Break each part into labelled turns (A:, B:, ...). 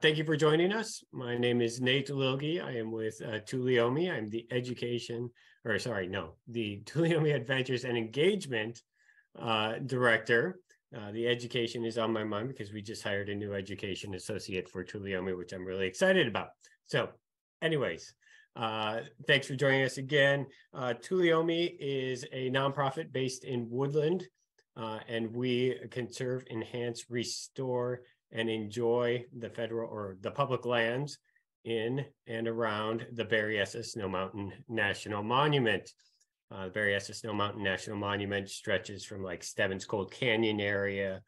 A: Thank you for joining us. My name is Nate Lilge. I am with Tuleyome. I'm the the Tuleyome Adventures and Engagement Director. The education is on my mind because we just hired a new education associate for Tuleyome, which I'm really excited about. So anyways, thanks for joining us again. Tuleyome is a nonprofit based in Woodland, and we conserve, enhance, restore, and enjoy the federal or the public lands in and around the Berryessa Snow Mountain National Monument. The Berryessa Snow Mountain National Monument stretches from like Stebbins Cold Canyon area,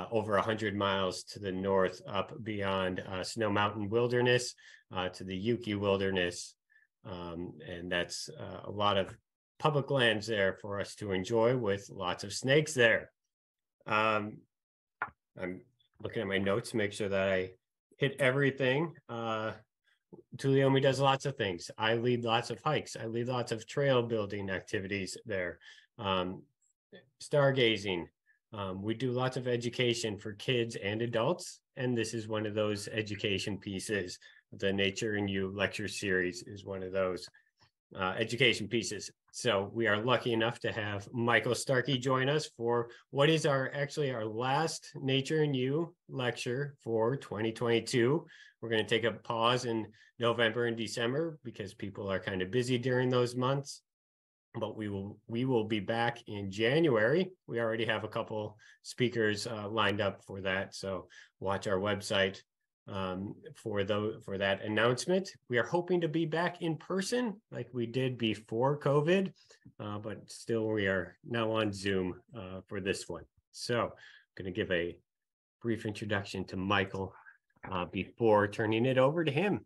A: over 100 miles to the north, up beyond Snow Mountain Wilderness to the Yuki Wilderness. And that's a lot of public lands there for us to enjoy with lots of snakes there. I'm looking at my notes to make sure that I hit everything. Tuleyome does lots of things. I lead lots of hikes. I lead lots of trail building activities there. Stargazing. We do lots of education for kids and adults. And this is one of those education pieces. The Nature and You lecture series is one of those education pieces. So we are lucky enough to have Michael Starkey join us for what is our last Nature and You lecture for 2022. We're going to take a pause in November and December because people are kind of busy during those months, but we will be back in January. We already have a couple speakers lined up for that, so watch our website for that announcement. We are hoping to be back in person like we did before COVID, but still we are now on Zoom for this one. So I'm going to give a brief introduction to Michael before turning it over to him.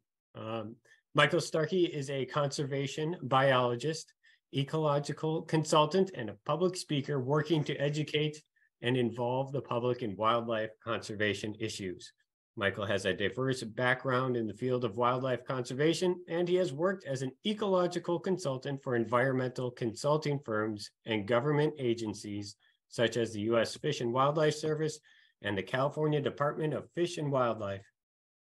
A: Michael Starkey is a conservation biologist, ecological consultant, and a public speaker working to educate and involve the public in wildlife conservation issues. Michael has a diverse background in the field of wildlife conservation, and he has worked as an ecological consultant for environmental consulting firms and government agencies such as the U.S. Fish and Wildlife Service and the California Department of Fish and Wildlife.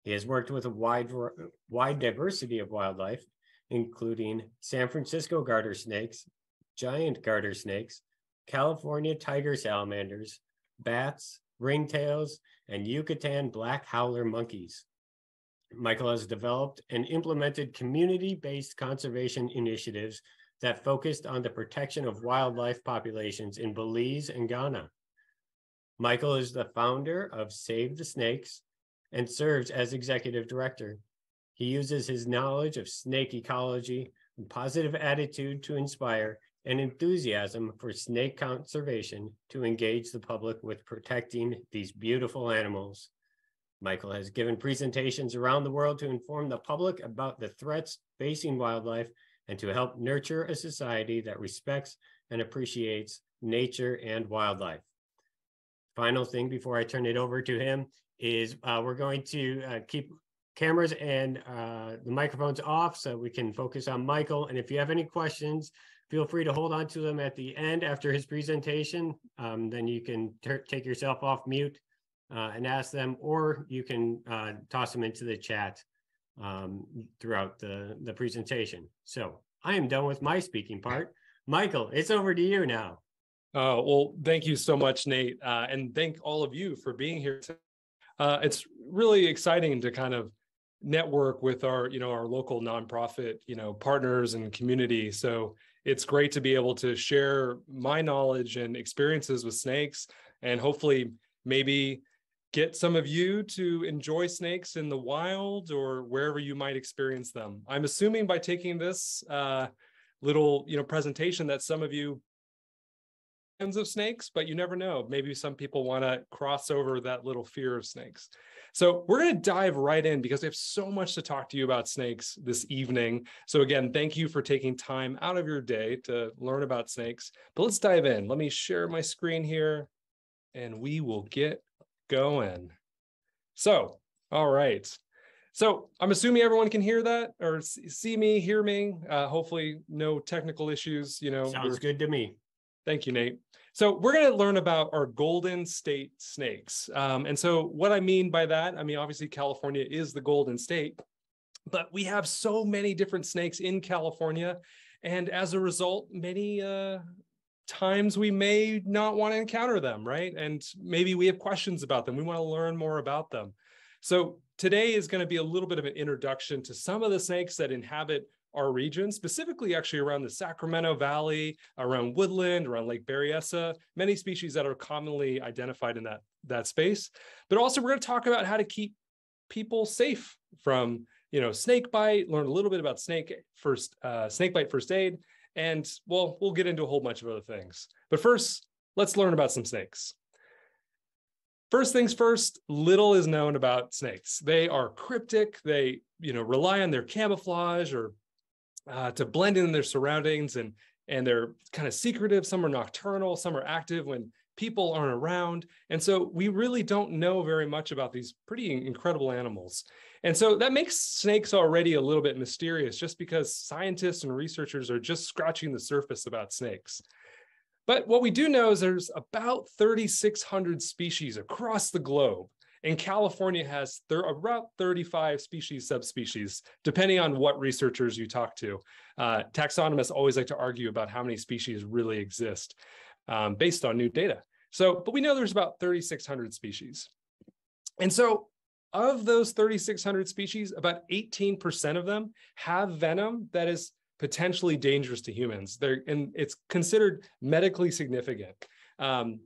A: He has worked with a wide diversity of wildlife, including San Francisco gartersnakes, giant gartersnakes, California tiger salamanders, bats, ringtails, and Yucatan black howler monkeys. Michael has developed and implemented community-based conservation initiatives that focused on the protection of wildlife populations in Belize and Ghana. Michael is the founder of Save the Snakes and serves as executive director. He uses his knowledge of snake ecology and positive attitude to inspire and enthusiasm for snake conservation to engage the public with protecting these beautiful animals. Michael has given presentations around the world to inform the public about the threats facing wildlife and to help nurture a society that respects and appreciates nature and wildlife. Final thing before I turn it over to him is we're going to keep cameras and the microphones off so we can focus on Michael. And if you have any questions, feel free to hold on to them at the end after his presentation. Then you can take yourself off mute and ask them, or you can toss them into the chat throughout the presentation. So I am done with my speaking part. Michael, it's over to you now.
B: Well, thank you so much, Nate. And thank all of you for being here today. It's really exciting to kind of network with our local nonprofit, partners and community. So it's great to be able to share my knowledge and experiences with snakes, and hopefully maybe get some of you to enjoy snakes in the wild or wherever you might experience them. I'm assuming by taking this little, presentation that some of you fans of snakes, but you never know. Maybe some people want to cross over that little fear of snakes. So we're going to dive right in because we have so much to talk to you about snakes this evening. So again, thank you for taking time out of your day to learn about snakes. But let's dive in. Let me share my screen here and we will get going. So, all right. So I'm assuming everyone can hear that or see me, hear me. Hopefully no technical issues.
A: Sounds good to me.
B: Thank you, Nate. So we're going to learn about our Golden State snakes. And so what I mean by that, I mean, obviously California is the Golden State, but we have so many different snakes in California. And as a result, many times we may not want to encounter them, right? And maybe we have questions about them. We want to learn more about them. So today is going to be a little bit of an introduction to some of the snakes that inhabit our region, specifically actually around the Sacramento Valley, around Woodland, around Lake Berryessa, many species that are commonly identified in that space. But also we're going to talk about how to keep people safe from, snake bite, learn a little bit about snake bite first aid, and we'll get into a whole bunch of other things. But first, let's learn about some snakes. First things first, little is known about snakes. They are cryptic. They, rely on their camouflage or to blend in their surroundings, and they're kind of secretive. Some are nocturnal, some are active when people aren't around. And so we really don't know very much about these pretty incredible animals. And so that makes snakes already a little bit mysterious, just because scientists and researchers are just scratching the surface about snakes. But what we do know is there's about 3,600 species across the globe. And California has about 35 species, subspecies, depending on what researchers you talk to. Taxonomists always like to argue about how many species really exist based on new data. But we know there's about 3,600 species. And so of those 3,600 species, about 18% of them have venom that is potentially dangerous to humans. And it's considered medically significant.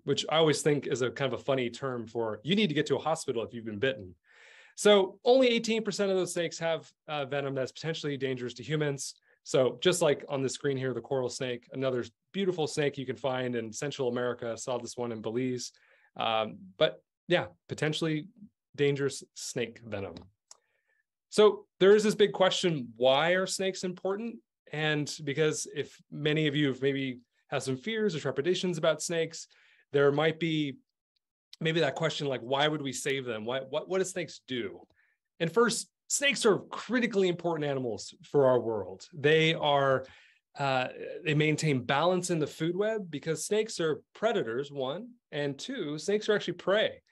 B: Which I always think is a kind of a funny term for you need to get to a hospital if you've been bitten. So only 18% of those snakes have venom that's potentially dangerous to humans. So just like on the screen here, the coral snake, another beautiful snake you can find in Central America. I saw this one in Belize. But yeah, potentially dangerous snake venom. So there is this big question, why are snakes important? And because if many of you have maybe have some fears or trepidations about snakes, there might be maybe that question like, why would we save them? What do snakes do? And first, snakes are critically important animals for our world. They maintain balance in the food web because snakes are predators, one, and two, snakes are actually prey.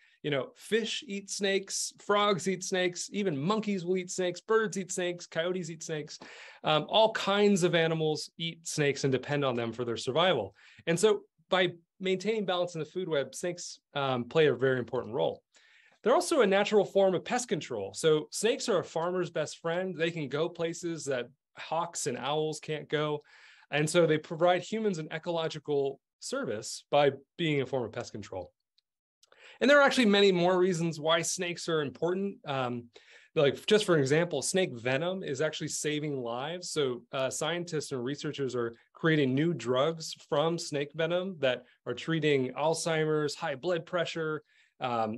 B: Fish eat snakes, frogs eat snakes, even monkeys will eat snakes, birds eat snakes, coyotes eat snakes. All kinds of animals eat snakes and depend on them for their survival. And so by maintaining balance in the food web, snakes play a very important role. They're also a natural form of pest control. So snakes are a farmer's best friend. They can go places that hawks and owls can't go. And so they provide humans an ecological service by being a form of pest control. And there are actually many more reasons why snakes are important. Like just for example, snake venom is actually saving lives. So scientists and researchers are creating new drugs from snake venom that are treating Alzheimer's, high blood pressure,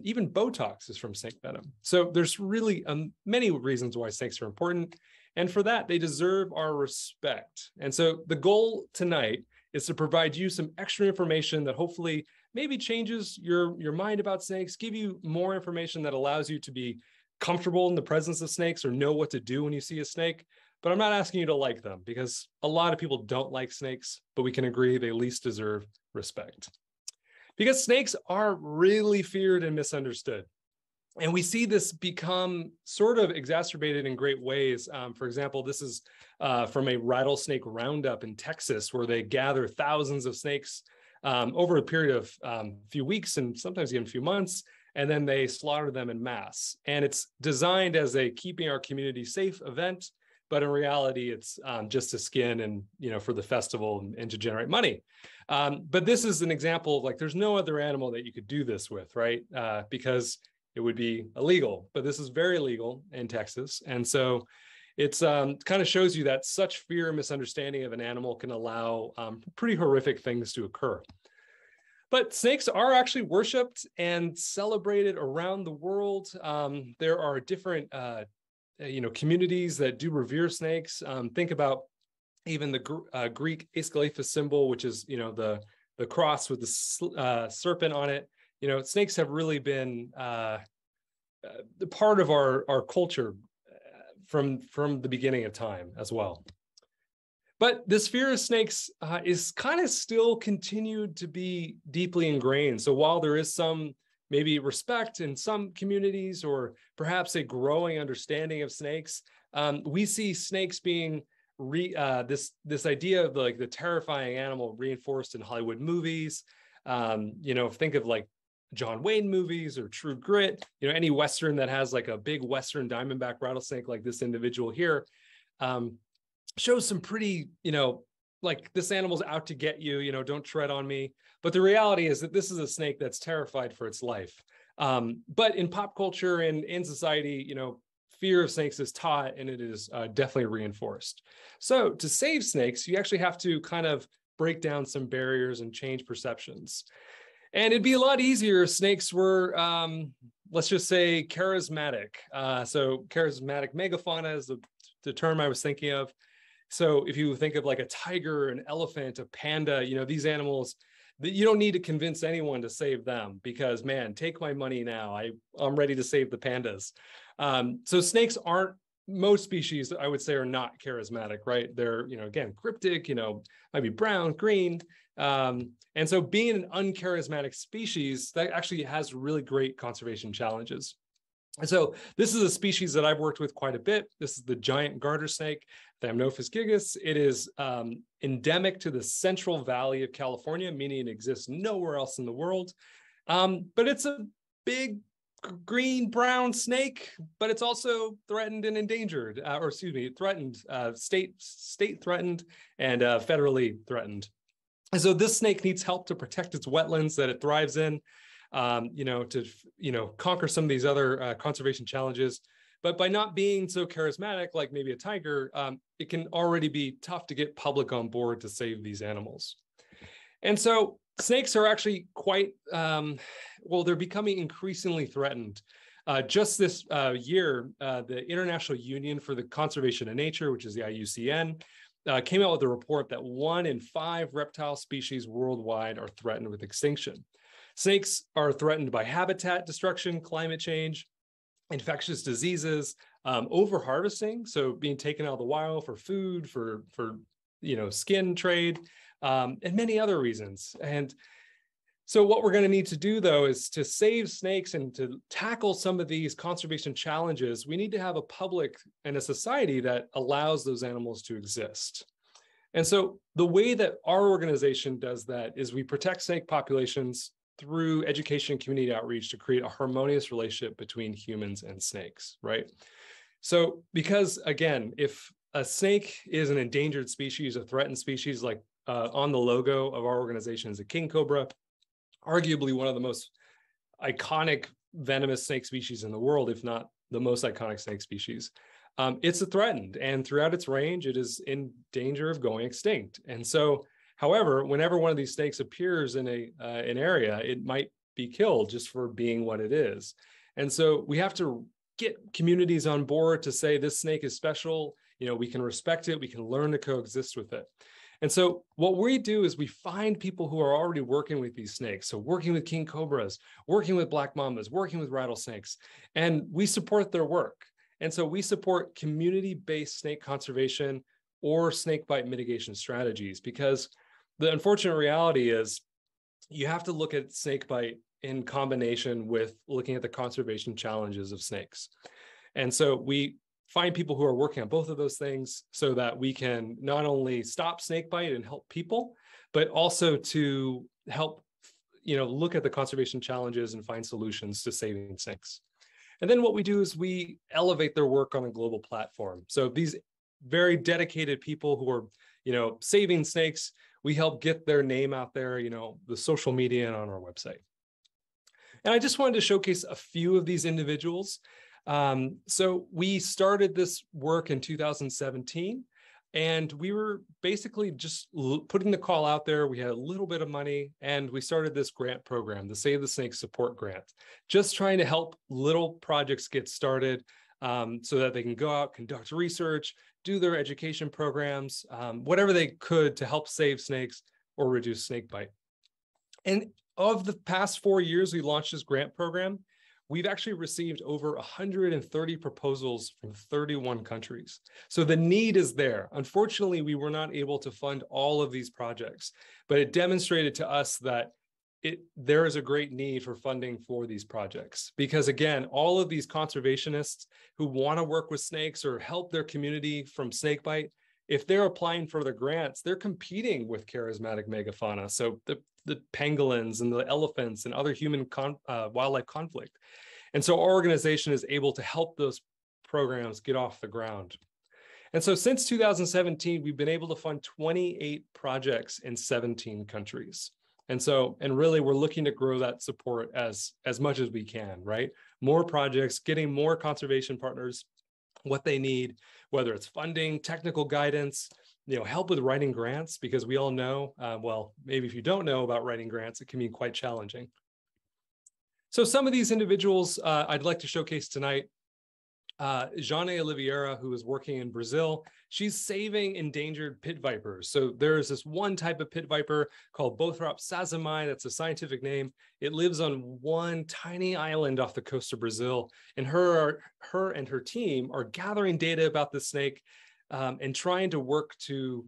B: even Botox is from snake venom. So there's really many reasons why snakes are important. And for that, they deserve our respect. And so the goal tonight is to provide you some extra information that hopefully maybe changes your mind about snakes, give you more information that allows you to be comfortable in the presence of snakes or know what to do when you see a snake. But I'm not asking you to like them because a lot of people don't like snakes, but we can agree they at least deserve respect. Because snakes are really feared and misunderstood. And we see this become sort of exacerbated in great ways. For example, this is from a rattlesnake roundup in Texas, where they gather thousands of snakes over a period of a few weeks and sometimes even a few months, and then they slaughter them in mass. And it's designed as a keeping our community safe event, but in reality, it's just to skin and, for the festival and to generate money. But this is an example of there's no other animal that you could do this with, right? Because it would be illegal, but this is very legal in Texas. And so it's kind of shows you that such fear and misunderstanding of an animal can allow pretty horrific things to occur. But snakes are actually worshipped and celebrated around the world. There are different communities that do revere snakes. Think about even the Greek Aesculapius symbol, which is the cross with the serpent on it. Snakes have really been part of our culture from the beginning of time as well. But this fear of snakes is kind of still continued to be deeply ingrained. So while there is some maybe respect in some communities, or perhaps a growing understanding of snakes, we see snakes being this idea of like the terrifying animal reinforced in Hollywood movies. Think of like John Wayne movies or True Grit, any Western that has like a big Western diamondback rattlesnake like this individual here, shows some pretty, like this animal's out to get you, don't tread on me. But the reality is that this is a snake that's terrified for its life. But in pop culture and in society, fear of snakes is taught, and it is definitely reinforced. So to save snakes, you actually have to kind of break down some barriers and change perceptions. And it'd be a lot easier if snakes were, let's just say, charismatic. So charismatic megafauna is the term I was thinking of. So if you think of like a tiger, an elephant, a panda, these animals, you don't need to convince anyone to save them, because man, take my money now. I'm ready to save the pandas. So snakes aren't, most species I would say are not charismatic, right? They're, again, cryptic, might be brown, green. And so being an uncharismatic species, that actually has really great conservation challenges. And so this is a species that I've worked with quite a bit. This is the giant Gartersnake, Thamnophis gigas. It is endemic to the Central Valley of California, meaning it exists nowhere else in the world. But it's a big green brown snake, but it's also threatened and endangered, threatened, state threatened and federally threatened. And so this snake needs help to protect its wetlands that it thrives in, to conquer some of these other conservation challenges. But by not being so charismatic, like maybe a tiger, it can already be tough to get public on board to save these animals. And so snakes are actually quite, they're becoming increasingly threatened. Just this year, the International Union for the Conservation of Nature, which is the IUCN, came out with a report that 1 in 5 reptile species worldwide are threatened with extinction. Snakes are threatened by habitat destruction, climate change, infectious diseases, overharvesting, so being taken out of the wild for food, for skin trade, and many other reasons. And so what we're going to need to do, though, is to save snakes and to tackle some of these conservation challenges, we need to have a public and a society that allows those animals to exist. And so the way that our organization does that is we protect snake populations through education and community outreach to create a harmonious relationship between humans and snakes, right? So because, again, if a snake is an endangered species, a threatened species, like on the logo of our organization is a king cobra, arguably one of the most iconic venomous snake species in the world, if not the most iconic snake species. It's a threatened, and throughout its range, it is in danger of going extinct. And so, however, whenever one of these snakes appears in an area, it might be killed just for being what it is. And so we have to get communities on board to say this snake is special, we can respect it, we can learn to coexist with it. And so what we do is we find people who are already working with these snakes. So working with king cobras, working with black mambas, working with rattlesnakes, and we support their work. And so we support community-based snake conservation or snake bite mitigation strategies, because the unfortunate reality is you have to look at snake bite in combination with looking at the conservation challenges of snakes. And so we find people who are working on both of those things so that we can not only stop snake bite and help people, but also to help, look at the conservation challenges and find solutions to saving snakes. And then what we do is we elevate their work on a global platform. So these very dedicated people who are, saving snakes, we help get their name out there, the social media and on our website. And I just wanted to showcase a few of these individuals. So we started this work in 2017, and we were basically just putting the call out there. We had a little bit of money, and we started this grant program, the Save the Snake Support Grant, just trying to help little projects get started so that they can go out, conduct research, do their education programs, whatever they could to help save snakes or reduce snake bite. And of the past 4 years we launched this grant program, we've actually received over 130 proposals from 31 countries. So the need is there. Unfortunately, we were not able to fund all of these projects, but it demonstrated to us that there is a great need for funding for these projects, because again, all of these conservationists who want to work with snakes or help their community from snakebite, if they're applying for the grants, they're competing with charismatic megafauna. So the pangolins and the elephants and other human wildlife conflict. And so our organization is able to help those programs get off the ground. And so since 2017, we've been able to fund 28 projects in 17 countries. And really we're looking to grow that support as much as we can, right? More projects, getting more conservation partners what they need, whether it's funding, technical guidance, help with writing grants, because we all know, well, maybe if you don't know about writing grants, it can be quite challenging. So some of these individuals I'd like to showcase tonight. Jane Oliveira, who is working in Brazil, she's saving endangered pit vipers. So there's this one type of pit viper called Bothrops sazami. That's a scientific name. It lives on one tiny island off the coast of Brazil. And her and her team are gathering data about the snake and trying to work to,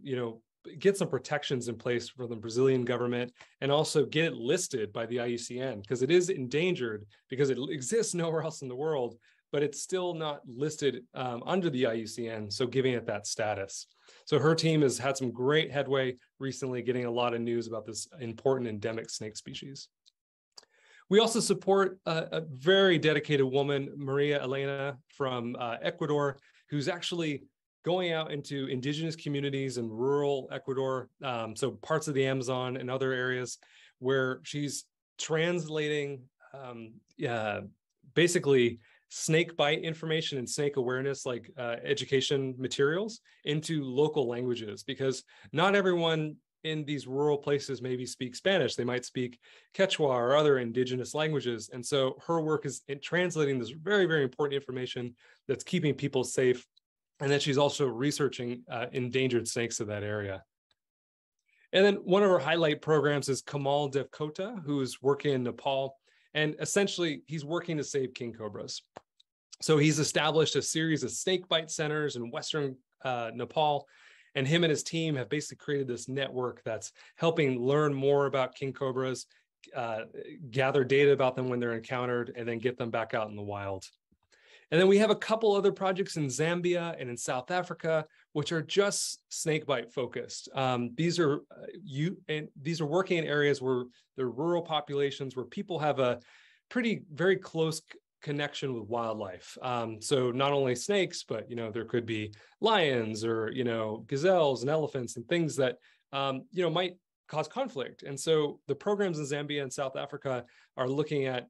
B: get some protections in place for the Brazilian government and also get it listed by the IUCN, because it is endangered because it exists nowhere else in the world, but it's still not listed under the IUCN, so giving it that status. So her team has had some great headway recently, getting a lot of news about this important endemic snake species. We also support a very dedicated woman, Maria Elena from Ecuador, who's actually going out into indigenous communities in rural Ecuador, so parts of the Amazon and other areas, where she's translating basically snake bite information and snake awareness, like education materials, into local languages, because not everyone in these rural places maybe speak Spanish. They might speak Quechua or other indigenous languages. And so her work is in translating this very, very important information that's keeping people safe. And then she's also researching endangered snakes of that area. And then one of our highlight programs is Kamal Devkota, who's working in Nepal. And essentially, he's working to save king cobras. So he's established a series of snake bite centers in Western Nepal. And him and his team have basically created this network that's helping learn more about king cobras, gather data about them when they're encountered, and then get them back out in the wild. And then we have a couple other projects in Zambia and in South Africa, which are just snakebite focused. These are working in areas where they're rural populations, where people have a very close connection with wildlife. So not only snakes, but there could be lions or gazelles and elephants and things that might cause conflict. And so the programs in Zambia and South Africa are looking at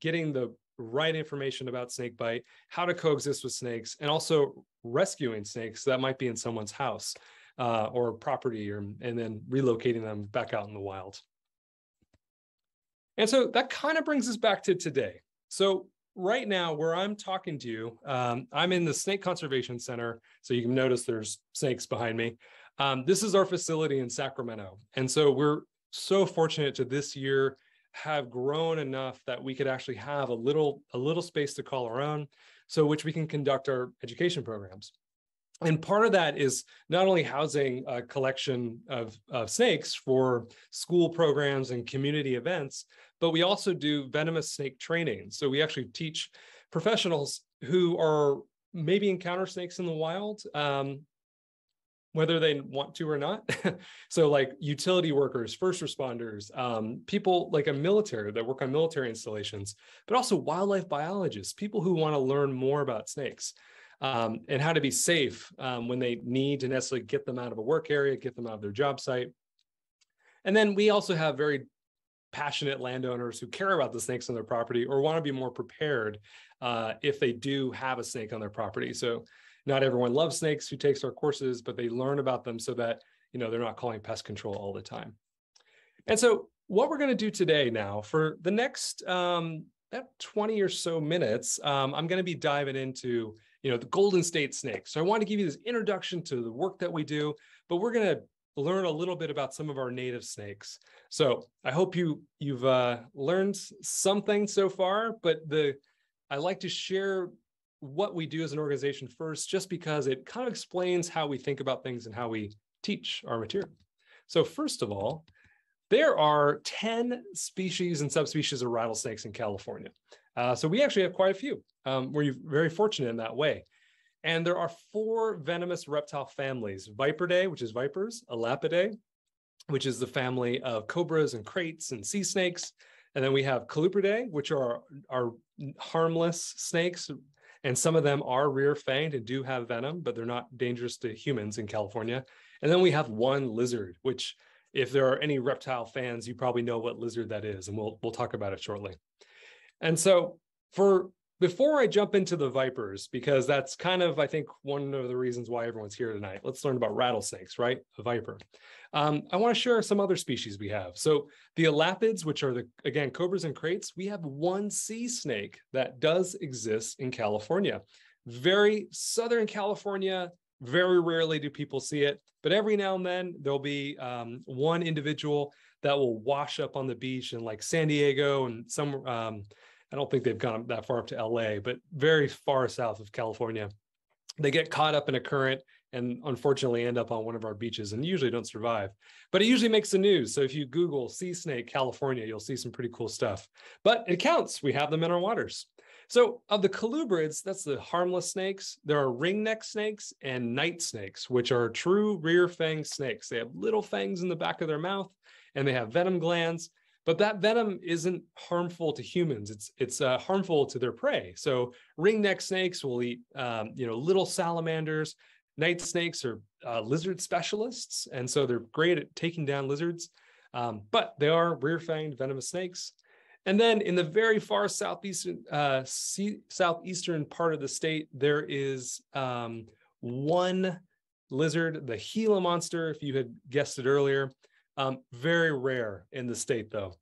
B: getting the right information about snakebite, how to coexist with snakes, and also rescuing snakes that might be in someone's house or property, and then relocating them back out in the wild. And so that kind of brings us back to today. So right now, where I'm talking to you, I'm in the Snake Conservation Center. So you can notice there's snakes behind me. This is our facility in Sacramento. And so we're so fortunate to this year have grown enough that we could actually have a little space to call our own, so which we can conduct our education programs. And part of that is not only housing a collection of snakes for school programs and community events, but we also do venomous snake training. So we actually teach professionals who are maybe encounter snakes in the wild, whether they want to or not. So like utility workers, first responders, people like a military that work on military installations, but also wildlife biologists, people who want to learn more about snakes and how to be safe when they need to necessarily get them out of a work area, get them out of their job site. And then we also have very passionate landowners who care about the snakes on their property or want to be more prepared if they do have a snake on their property. So not everyone loves snakes who takes our courses, but they learn about them so that they're not calling pest control all the time. And so what we're going to do today now for the next 20 or so minutes, I'm going to be diving into the Golden State snake. So I want to give you this introduction to the work that we do, but we're going to learn a little bit about some of our native snakes. So I hope you've learned something so far, but the I like to share what we do as an organization first, just because it kind of explains how we think about things and how we teach our material. So first of all, there are 10 species and subspecies of rattlesnakes in California. So we actually have quite a few. We're very fortunate in that way. And there are 4 venomous reptile families: Viperdae, which is vipers; Elapidae, which is the family of cobras and kraits and sea snakes. And then we have Colubridae, which are harmless snakes. And some of them are rear-fanged and do have venom, but they're not dangerous to humans in California. And then we have one lizard, which, if there are any reptile fans, you probably know what lizard that is, and we'll talk about it shortly. And so before I jump into the vipers, because that's kind of, I think, one of the reasons why everyone's here tonight, let's learn about rattlesnakes, right? A viper. I want to share some other species we have. So the elapids, which are again, cobras and kraits, we have one sea snake that does exist in California. Very Southern California, very rarely do people see it, but every now and then there'll be one individual that will wash up on the beach in like San Diego and some, I don't think they've gone that far up to LA, but very far south of California. They get caught up in a current and unfortunately end up on one of our beaches and usually don't survive. But it usually makes the news. So if you Google sea snake California, you'll see some pretty cool stuff. But it counts. We have them in our waters. So of the colubrids, that's the harmless snakes, there are ringneck snakes and nightsnakes, which are true rear fang snakes. They have little fangs in the back of their mouth and they have venom glands. But that venom isn't harmful to humans. It's harmful to their prey. So ringneck snakes will eat, little salamanders. Night snakes are lizard specialists, and so they're great at taking down lizards. But they are rear-fanged venomous snakes. And then in the very far southeastern part of the state, there is one lizard, the Gila monster, if you had guessed it earlier. Very rare in the state, though.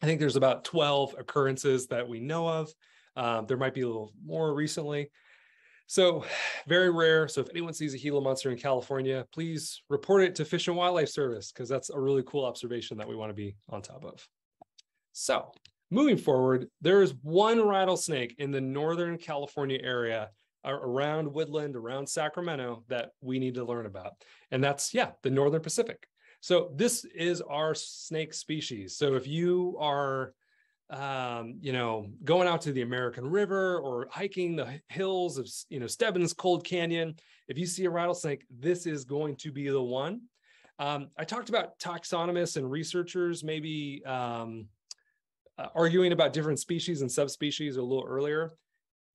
B: I think there's about 12 occurrences that we know of. There might be a little more recently. So very rare. So if anyone sees a Gila monster in California, please report it to Fish and Wildlife Service, because that's a really cool observation that we want to be on top of. So moving forward, there is one rattlesnake in the Northern California area around Woodland, around Sacramento, that we need to learn about. And that's, the Northern Pacific. So this is our snake species. So if you are, going out to the American River or hiking the hills of, Stebbins Cold Canyon, if you see a rattlesnake, this is going to be the one. I talked about taxonomists and researchers maybe arguing about different species and subspecies a little earlier.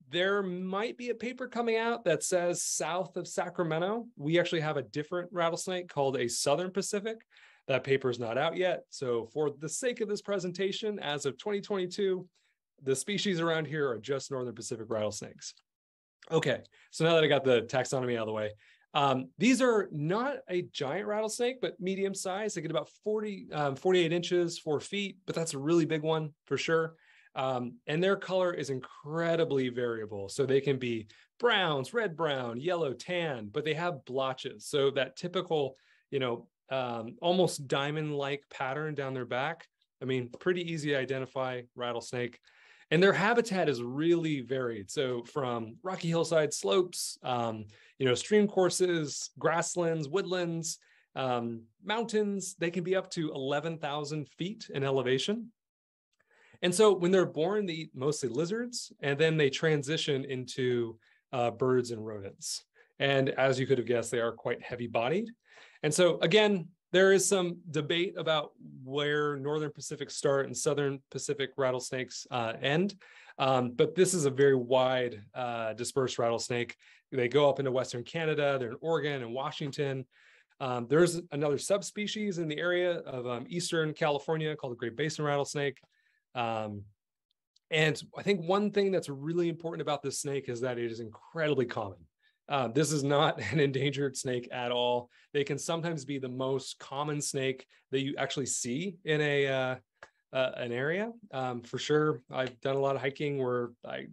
B: There might be a paper coming out that says south of Sacramento, we actually have a different rattlesnake called a Southern Pacific. That paper is not out yet. So for the sake of this presentation, as of 2022, the species around here are just Northern Pacific rattlesnakes. Okay, so now that I got the taxonomy out of the way, these are not a giant rattlesnake, but medium size. They get about 48 inches, 4 feet, but that's a really big one for sure. And their color is incredibly variable. So they can be browns, red, brown, yellow, tan, but they have blotches. So that typical, almost diamond-like pattern down their back. I mean, pretty easy to identify rattlesnake. And their habitat is really varied. So from rocky hillside slopes, stream courses, grasslands, woodlands, mountains, they can be up to 11,000 feet in elevation. And so when they're born, they eat mostly lizards, and then they transition into birds and rodents. And as you could have guessed, they are quite heavy-bodied. And so again, there is some debate about where Northern Pacific start and Southern Pacific rattlesnakes end. But this is a very wide dispersed rattlesnake. They go up into Western Canada, they're in Oregon and Washington. There's another subspecies in the area of Eastern California called the Great Basin rattlesnake. And I think one thing that's really important about this snake is that it is incredibly common. This is not an endangered snake at all. They can sometimes be the most common snake that you actually see in an area. For sure, I've done a lot of hiking where I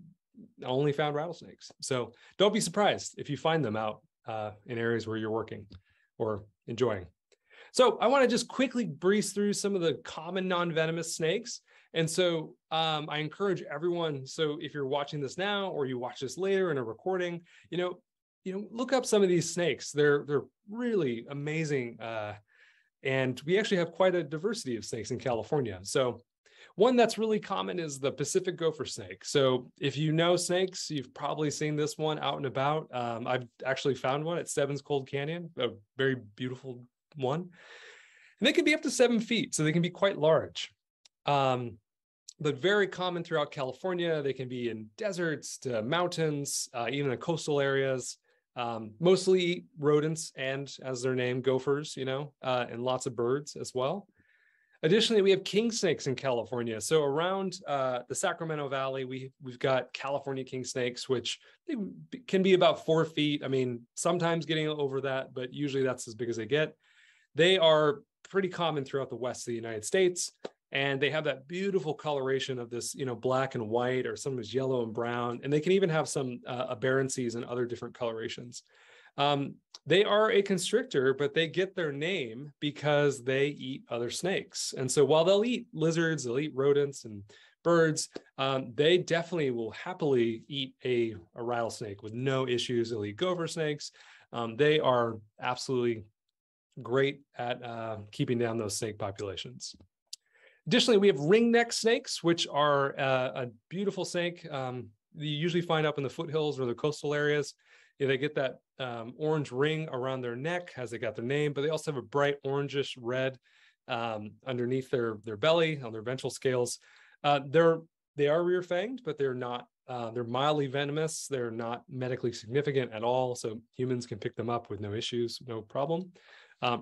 B: only found rattlesnakes. So don't be surprised if you find them out in areas where you're working or enjoying. So I want to just quickly breeze through some of the common non-venomous snakes. And so I encourage everyone, so if you're watching this now or you watch this later in a recording, look up some of these snakes. They're really amazing. And we actually have quite a diversity of snakes in California. So one that's really common is the Pacific gopher snake. So if you know snakes, you've probably seen this one out and about. I've actually found one at Stebbins Cold Canyon, a very beautiful one. And they can be up to 7 feet, so they can be quite large. But very common throughout California. They can be in deserts to mountains, even in coastal areas. Mostly eat rodents and, as their name, gophers, and lots of birds as well. Additionally, we have king snakes in California. So around the Sacramento Valley, we've got California king snakes, which they can be about 4 feet. I mean, sometimes getting over that, but usually that's as big as they get. They are pretty common throughout the west of the United States. And they have that beautiful coloration of this, black and white, or sometimes yellow and brown. And they can even have some aberrancies and other different colorations. They are a constrictor, but they get their name because they eat other snakes. And so while they'll eat lizards, they'll eat rodents and birds, they definitely will happily eat a rattlesnake with no issues. They'll eat gopher snakes. They are absolutely great at keeping down those snake populations. Additionally, we have ringneck snakes, which are a beautiful snake. You usually find up in the foothills or the coastal areas. They get that orange ring around their neck as they got their name, but they also have a bright orangish red underneath their belly on their ventral scales. They are rear-fanged, but they're not. They're mildly venomous. They're not medically significant at all, so humans can pick them up with no issues, no problem.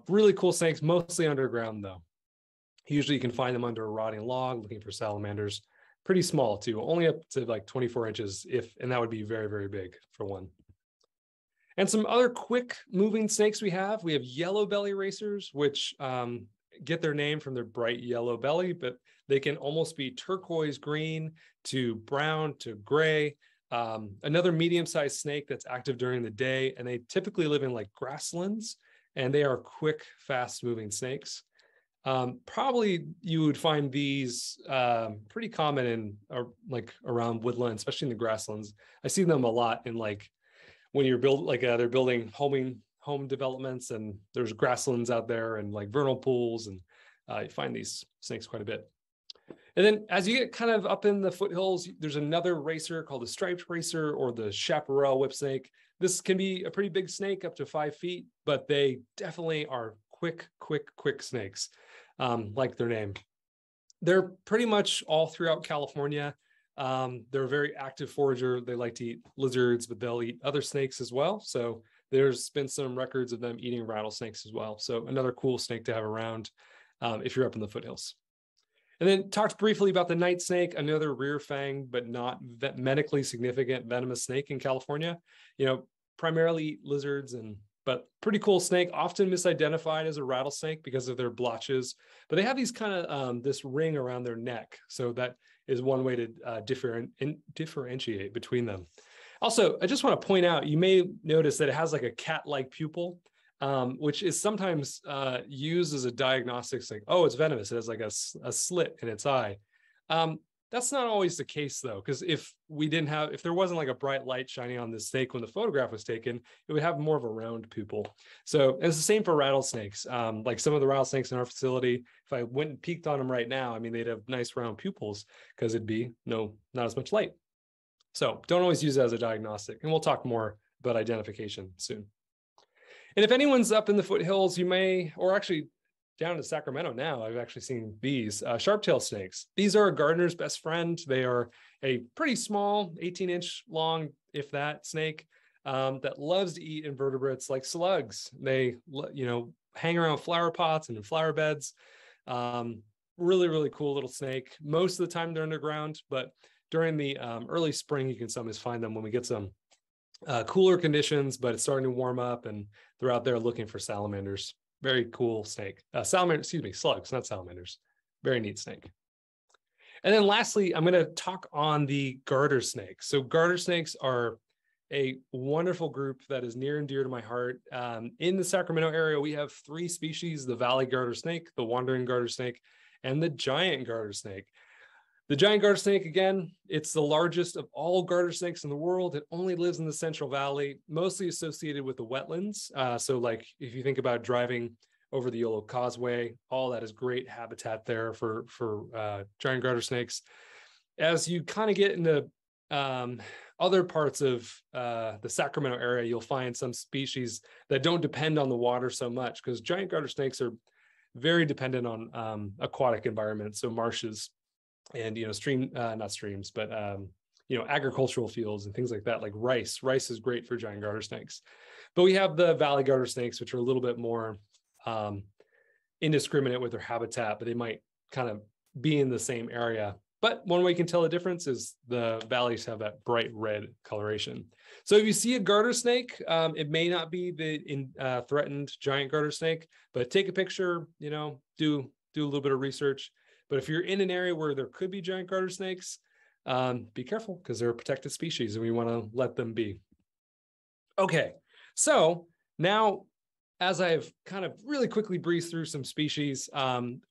B: Really cool snakes, mostly underground though. Usually you can find them under a rotting log looking for salamanders. Pretty small too, only up to like 24 inches, and that would be very, very big for one. And some other quick moving snakes we have yellow-belly racers, which get their name from their bright yellow belly, but they can almost be turquoise green to brown to gray. Another medium-sized snake that's active during the day, and they typically live in like grasslands, and they are quick, fast-moving snakes. Probably you would find these pretty common in like around woodland, especially in the grasslands. I see them a lot in like when you're they're building home developments, and there's grasslands out there and like vernal pools, and you find these snakes quite a bit. And then as you get kind of up in the foothills, there's another racer called the striped racer or the Chaparral whipsnake. This can be a pretty big snake, up to 5 feet, but they definitely are quick snakes, like their name. They're pretty much all throughout California. They're a very active forager. They like to eat lizards, but they'll eat other snakes as well. So there's been some records of them eating rattlesnakes as well. So another cool snake to have around if you're up in the foothills. And then talked briefly about the Nightsnake, another rear-fanged but not medically significant venomous snake in California. Primarily eat lizards, but pretty cool snake, often misidentified as a rattlesnake because of their blotches. But they have these kind of this ring around their neck, so that is one way to differentiate between them. Also, I just want to point out, you may notice that it has like a cat-like pupil, which is sometimes used as a diagnostic, like, oh, it's venomous. It has like a slit in its eye. That's not always the case though, because if there wasn't like a bright light shining on this snake when the photograph was taken, it would have more of a round pupil. So it's the same for rattlesnakes. Like some of the rattlesnakes in our facility, if I went and peeked on them right now, I mean, they'd have nice round pupils because it'd be not as much light. So don't always use it as a diagnostic. And we'll talk more about identification soon. And if anyone's up in the foothills, you may, or actually down to Sacramento now, I've actually seen these Sharptail snakes. These are a gardener's best friend. They are a pretty small, 18-inch long, if that, snake that loves to eat invertebrates like slugs. They, hang around flower pots and in flower beds. Really, really cool little snake. Most of the time they're underground, but during the early spring, you can sometimes find them when we get some cooler conditions, but it's starting to warm up and they're out there looking for salamanders. Very cool snake. Slugs, not salamanders. Very neat snake. And then lastly, I'm going to talk on the Gartersnakes. So Gartersnakes are a wonderful group that is near and dear to my heart. In the Sacramento area, we have 3 species, the Valley Gartersnake, the Wandering Gartersnake, and the Giant Gartersnake. The giant garter snake, again, it's the largest of all garter snakes in the world. It only lives in the Central Valley, mostly associated with the wetlands. So like if you think about driving over the Yellow Causeway, all that is great habitat there for giant garter snakes. As you kind of get into other parts of the Sacramento area, you'll find some species that don't depend on the water so much, because giant garter snakes are very dependent on aquatic environments, so marshes and not streams, but agricultural fields and things like that, like rice. Rice is great for giant garter snakes. But we have the valley garter snakes, which are a little bit more indiscriminate with their habitat, but they might kind of be in the same area. But one way you can tell the difference is the valleys have that bright red coloration. So if you see a garter snake, it may not be the threatened giant garter snake, but take a picture, do a little bit of research. But if you're in an area where there could be giant garter snakes, be careful, because they're a protected species and we want to let them be. Okay, so now, as I've kind of really quickly breezed through some species,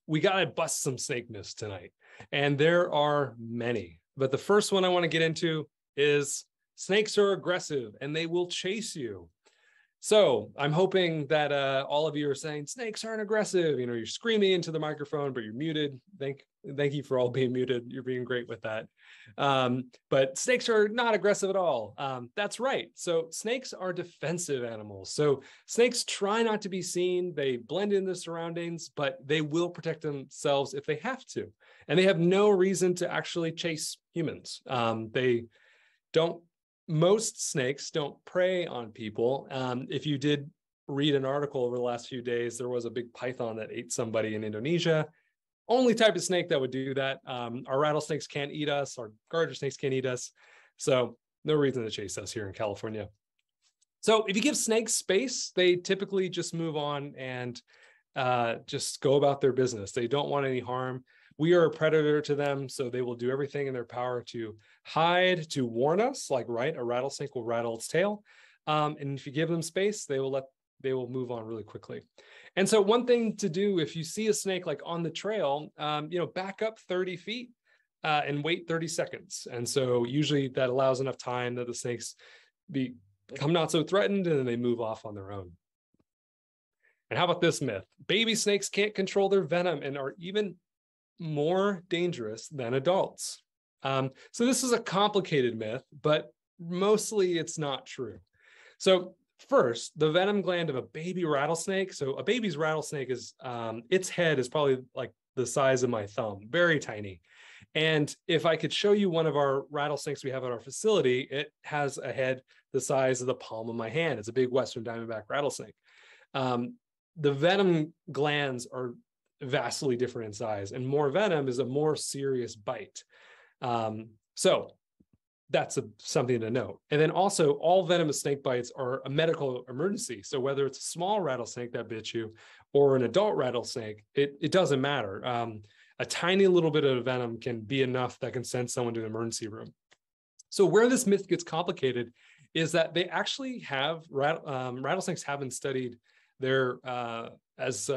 B: we got to bust some snake myths tonight. And there are many. But the first one I want to get into is snakes are aggressive and they will chase you. So I'm hoping that all of you are saying snakes aren't aggressive. You're screaming into the microphone, but you're muted. Thank you for all being muted. You're being great with that. But snakes are not aggressive at all. That's right. So snakes are defensive animals. So snakes try not to be seen. They blend in the surroundings, but they will protect themselves if they have to. And they have no reason to actually chase humans. Most snakes don't prey on people. If you did read an article over the last few days, there was a big python that ate somebody in Indonesia. Only type of snake that would do that. Our rattlesnakes can't eat us. Our garter snakes can't eat us. So no reason to chase us here in California. So if you give snakes space, they typically just move on and just go about their business. They don't want any harm. We are a predator to them, so they will do everything in their power to hide, to warn us, like, right, a rattlesnake will rattle its tail. And if you give them space, they will move on really quickly. And so one thing to do, if you see a snake like on the trail, back up 30 feet and wait 30 seconds. And so usually that allows enough time that the snakes become not so threatened and then they move off on their own. And how about this myth? Baby snakes can't control their venom and are even more dangerous than adults. So this is a complicated myth, but mostly it's not true. So first, the venom gland of a baby rattlesnake. So a baby's rattlesnake is, its head is probably like the size of my thumb, very tiny. And if I could show you one of our rattlesnakes we have at our facility, it has a head the size of the palm of my hand. It's a big Western Diamondback rattlesnake. The venom glands are vastly different in size, and more venom is a more serious bite. So that's something to note. And then also, all venomous snake bites are a medical emergency. So whether it's a small rattlesnake that bit you or an adult rattlesnake, it doesn't matter. A tiny little bit of venom can be enough that can send someone to the emergency room. So where this myth gets complicated is that they actually have, rattlesnakes have been studied there as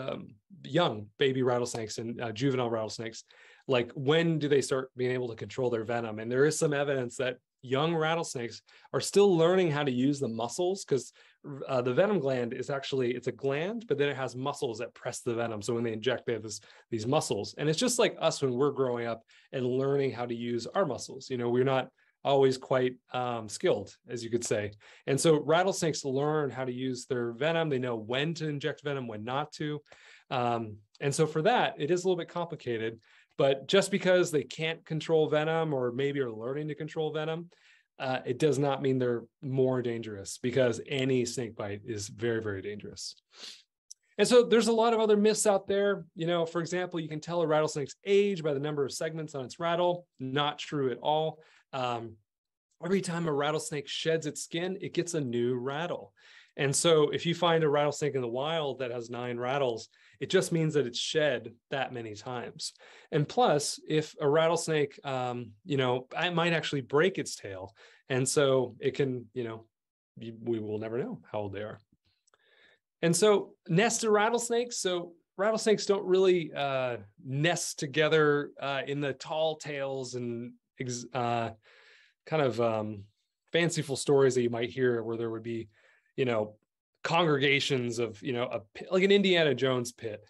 B: young baby rattlesnakes and juvenile rattlesnakes. Like, when do they start being able to control their venom? And there is some evidence that young rattlesnakes are still learning how to use the muscles, because the venom gland is actually, it's a gland, but then it has muscles that press the venom. So when they inject, they have these muscles. And it's just like us when we're growing up and learning how to use our muscles. We're not always quite skilled, as you could say. And so rattlesnakes learn how to use their venom. They know when to inject venom, when not to. And so for that, it is a little bit complicated. But just because they can't control venom, or maybe are learning to control venom, it does not mean they're more dangerous, because any snake bite is very, very dangerous. And so there's a lot of other myths out there. For example, you can tell a rattlesnake's age by the number of segments on its rattle. Not true at all. Every time a rattlesnake sheds its skin, it gets a new rattle. And so if you find a rattlesnake in the wild that has 9 rattles, it just means that it's shed that many times. And plus, if a rattlesnake, it might actually break its tail. And so it can, we will never know how old they are. And so nested rattlesnakes. So rattlesnakes don't really nest together in the tall tales and kind of fanciful stories that you might hear, where there would be, congregations of, like an Indiana Jones pit.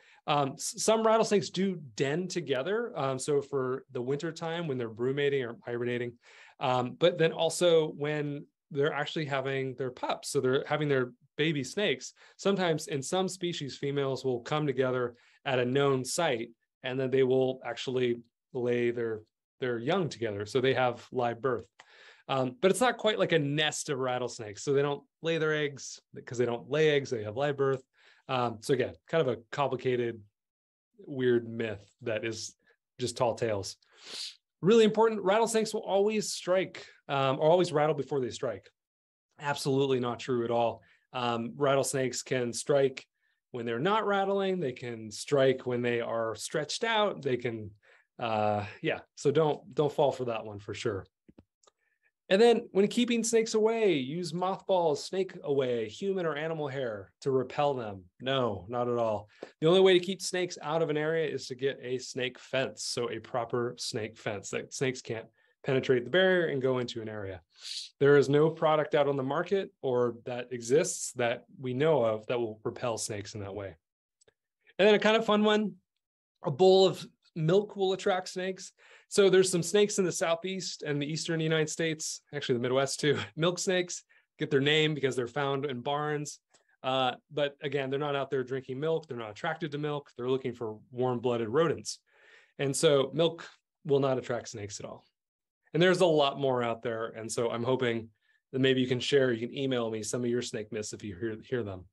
B: Some rattlesnakes do den together. So for the winter time when they're brumating or hibernating, but then also when they're actually having their pups. So they're having their baby snakes. Sometimes in some species, females will come together at a known site, and then they will actually lay their young together. So they have live birth. But it's not quite like a nest of rattlesnakes. So they don't lay their eggs because they don't lay eggs. They have live birth. So again, kind of a complicated, weird myth that is just tall tales. Really important, rattlesnakes will always strike or always rattle before they strike. Absolutely not true at all. Rattlesnakes can strike when they're not rattling. They can strike when they are stretched out. They can, so don't fall for that one for sure. And then when keeping snakes away, use mothballs, snake away, human or animal hair to repel them. No, not at all. The only way to keep snakes out of an area is to get a snake fence. So a proper snake fence that snakes can't penetrate the barrier and go into an area. There is no product out on the market or that exists that we know of that will repel snakes in that way. And then a kind of fun one, a bowl of milk will attract snakes. So there's some snakes in the southeast and the eastern United States, actually the Midwest too. Milk snakes get their name because they're found in barns. But again, they're not out there drinking milk. They're not attracted to milk. They're looking for warm-blooded rodents. And so milk will not attract snakes at all. And there's a lot more out there. And so I'm hoping that maybe you can share, you can email me some of your snake myths if you hear them.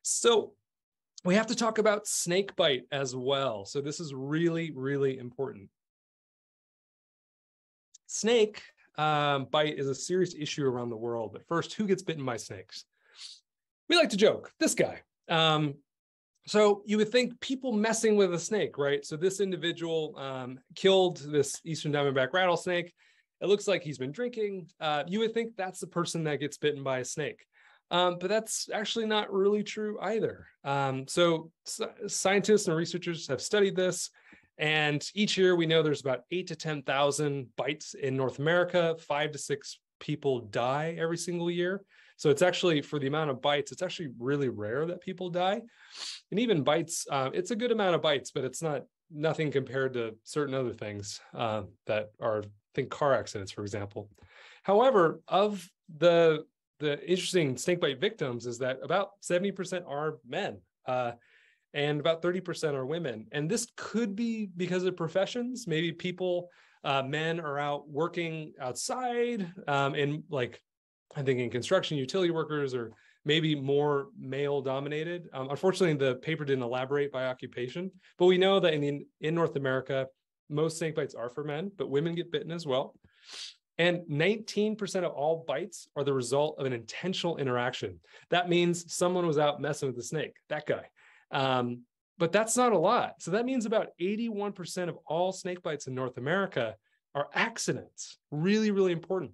B: So we have to talk about snake bite as well. So this is really, really important. Snake bite is a serious issue around the world. But first, who gets bitten by snakes? We like to joke, this guy. So you would think people messing with a snake, right? So this individual killed this eastern diamondback rattlesnake. It looks like he's been drinking. You would think that's the person that gets bitten by a snake. But that's actually not really true either. So scientists and researchers have studied this. And each year we know there's about 8,000 to 10,000 bites in North America. 5 to 6 people die every single year. So it's actually, for the amount of bites, it's actually really rare that people die. And even bites, it's a good amount of bites, but it's nothing compared to certain other things that are, think car accidents, for example. However, of the interesting snakebite victims is that about 70% are men. And about 30% are women. And this could be because of professions. Maybe people, men are out working outside in, like, I'm thinking construction, utility workers, or maybe more male dominated. Unfortunately, the paper didn't elaborate by occupation, but we know that in North America, most snake bites are for men, but women get bitten as well. And 19% of all bites are the result of an intentional interaction. That means someone was out messing with the snake, that guy. But that's not a lot. So that means about 81% of all snake bites in North America are accidents. Really, really important.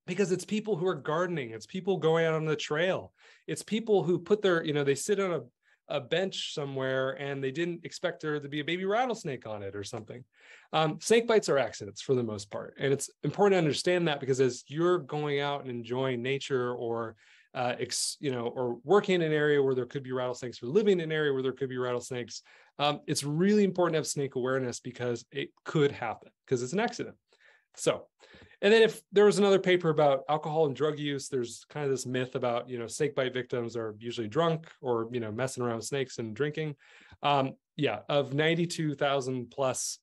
B: Because it's people who are gardening. It's people going out on the trail. It's people who put their, they sit on a bench somewhere and they didn't expect there to be a baby rattlesnake on it or something. Snake bites are accidents for the most part. And it's important to understand that, because as you're going out and enjoying nature, or or working in an area where there could be rattlesnakes, or living in an area where there could be rattlesnakes, it's really important to have snake awareness, because it could happen, because it's an accident. So, and then if there was another paper about alcohol and drug use, there's kind of this myth about, snake bite victims are usually drunk or, messing around with snakes and drinking. Of 92,000 plus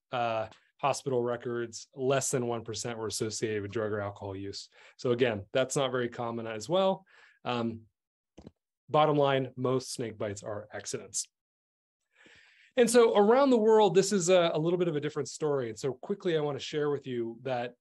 B: hospital records, less than 1% were associated with drug or alcohol use. So again, that's not very common as well. Bottom line, most snake bites are accidents. And so around the world, this is a little bit of a different story. And so quickly, I want to share with you that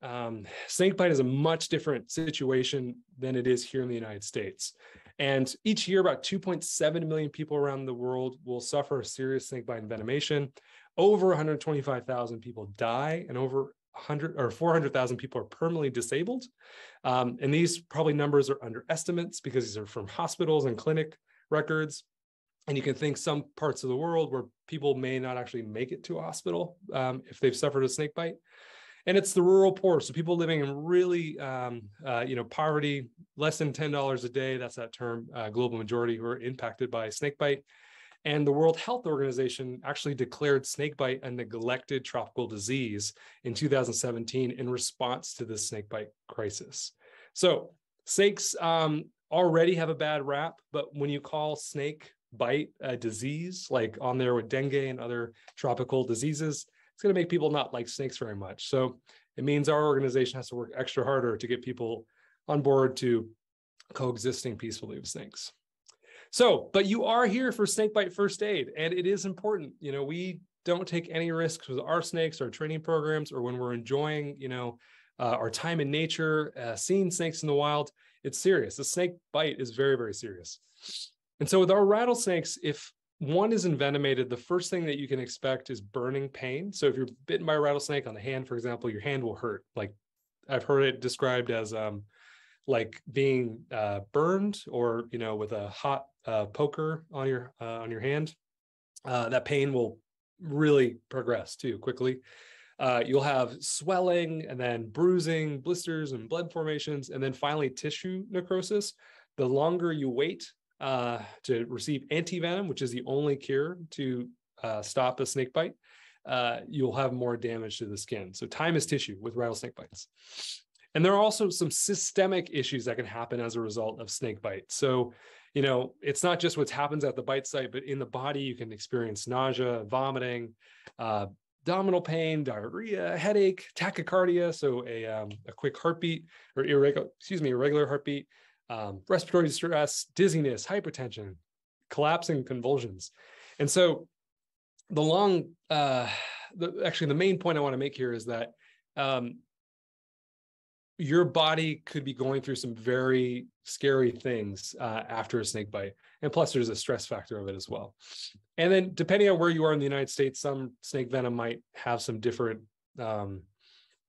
B: snakebite is a much different situation than it is here in the United States. And each year, about 2.7 million people around the world will suffer a serious snakebite envenomation. Over 125,000 people die, and over 400,000 people are permanently disabled. And these probably numbers are underestimates, because these are from hospitals and clinic records. And you can think some parts of the world where people may not actually make it to a hospital if they've suffered a snake bite. And it's the rural poor. So people living in really, poverty, less than $10 a day. That's that term, global majority, who are impacted by snake bite. And the World Health Organization actually declared snakebite a neglected tropical disease in 2017 in response to this snakebite crisis. So snakes already have a bad rap, but when you call snake bite a disease, like on there with dengue and other tropical diseases, it's going to make people not like snakes very much. So it means our organization has to work extra harder to get people on board to coexisting peacefully with snakes. So, but you are here for snakebite first aid, and it is important. We don't take any risks with our snakes, our training programs, or when we're enjoying, our time in nature, seeing snakes in the wild. It's serious. The snake bite is very, very serious. And so with our rattlesnakes, if one is envenomated, the first thing that you can expect is burning pain. So if you're bitten by a rattlesnake on the hand, for example, your hand will hurt. Like I've heard it described as like being burned, or with a hot poker on your hand. That pain will really progress too quickly. You'll have swelling, and then bruising, blisters, and blood formations, and then finally tissue necrosis. The longer you wait to receive antivenom, which is the only cure to stop a snake bite, you'll have more damage to the skin. So time is tissue with rattlesnake bites. And there are also some systemic issues that can happen as a result of snake bite. So, it's not just what happens at the bite site, but in the body, you can experience nausea, vomiting, abdominal pain, diarrhea, headache, tachycardia, so a quick heartbeat, or irregular heartbeat, respiratory distress, dizziness, hypertension, collapsing convulsions. And so the main point I want to make here is that your body could be going through some very scary things after a snake bite. And plus there's a stress factor of it as well. And then depending on where you are in the United States, some snake venom might have some different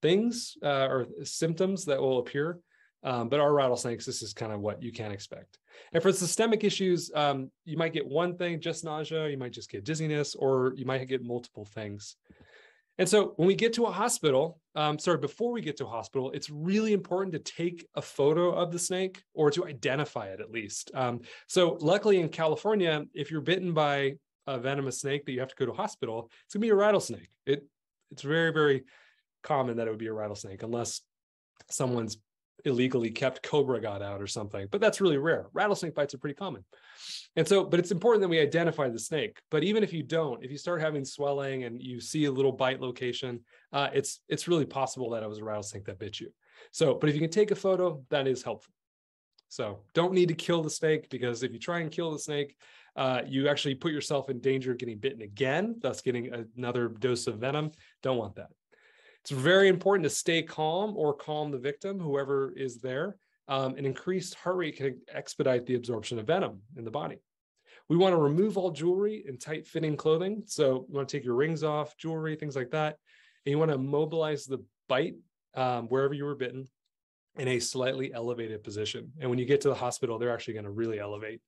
B: things or symptoms that will appear. But our rattlesnakes, this is kind of what you can expect. And for systemic issues, you might get one thing, just nausea, you might just get dizziness, or you might get multiple things. And so when we get to a hospital, before we get to a hospital, it's really important to take a photo of the snake, or to identify it at least. So luckily in California, if you're bitten by a venomous snake that you have to go to a hospital, it's gonna be a rattlesnake. It's very, very common that it would be a rattlesnake, unless someone's illegally kept cobra got out or something, but that's really rare. Rattlesnake bites are pretty common. And so, but it's important that we identify the snake. But even if you don't, if you start having swelling and you see a little bite location, it's really possible that it was a rattlesnake that bit you. So, but if you can take a photo, that is helpful. So don't need to kill the snake, because if you try and kill the snake, you actually put yourself in danger of getting bitten again, thus getting another dose of venom. Don't want that. It's very important to stay calm, or calm the victim, whoever is there. An increased heart rate can expedite the absorption of venom in the body. We want to remove all jewelry and tight-fitting clothing. So you want to take your rings off, jewelry, things like that. And you want to immobilize the bite wherever you were bitten in a slightly elevated position. And when you get to the hospital, they're actually going to really elevate.